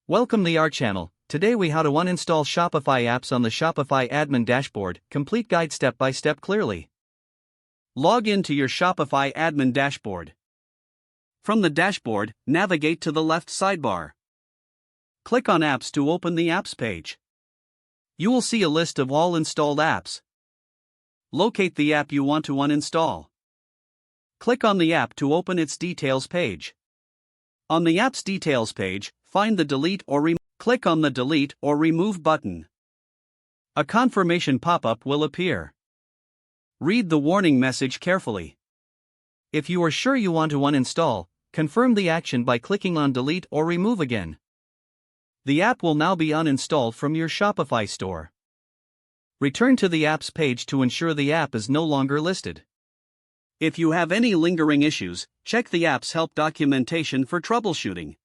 Welcome to our channel. Today we how to uninstall Shopify apps on the Shopify Admin dashboard. Complete guide step by step clearly. Log in to your Shopify Admin dashboard. From the dashboard, navigate to the left sidebar. Click on Apps to open the Apps page. You will see a list of all installed apps. Locate the app you want to uninstall. Click on the app to open its details page. On the app's details page, find the Delete or Remove. Click on the Delete or Remove button. A confirmation pop-up will appear. Read the warning message carefully. If you are sure you want to uninstall, confirm the action by clicking on Delete or Remove again. The app will now be uninstalled from your Shopify store. Return to the apps page to ensure the app is no longer listed. If you have any lingering issues, check the app's help documentation for troubleshooting.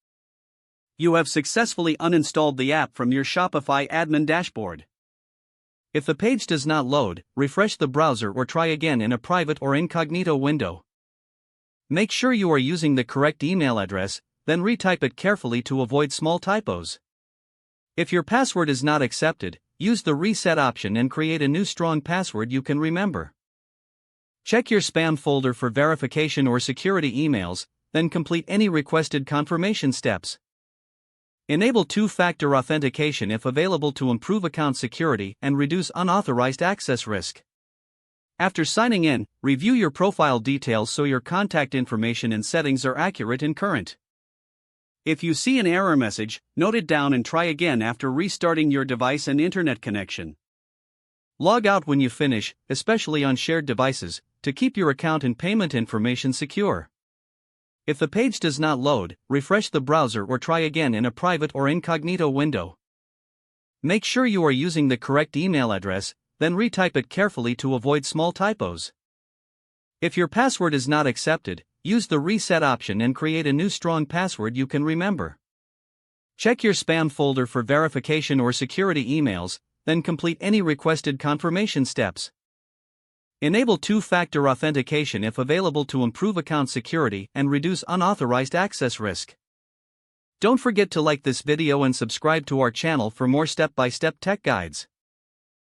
You have successfully uninstalled the app from your Shopify Admin dashboard. If the page does not load, refresh the browser or try again in a private or incognito window. Make sure you are using the correct email address, then retype it carefully to avoid small typos. If your password is not accepted, use the reset option and create a new strong password you can remember. Check your spam folder for verification or security emails, then complete any requested confirmation steps. Enable two-factor authentication if available to improve account security and reduce unauthorized access risk. After signing in, review your profile details so your contact information and settings are accurate and current. If you see an error message, note it down and try again after restarting your device and internet connection. Log out when you finish, especially on shared devices, to keep your account and payment information secure. If the page does not load, refresh the browser or try again in a private or incognito window. Make sure you are using the correct email address, then retype it carefully to avoid small typos. If your password is not accepted, use the reset option and create a new strong password you can remember. Check your spam folder for verification or security emails, then complete any requested confirmation steps. Enable two-factor authentication if available to improve account security and reduce unauthorized access risk. Don't forget to like this video and subscribe to our channel for more step-by-step tech guides.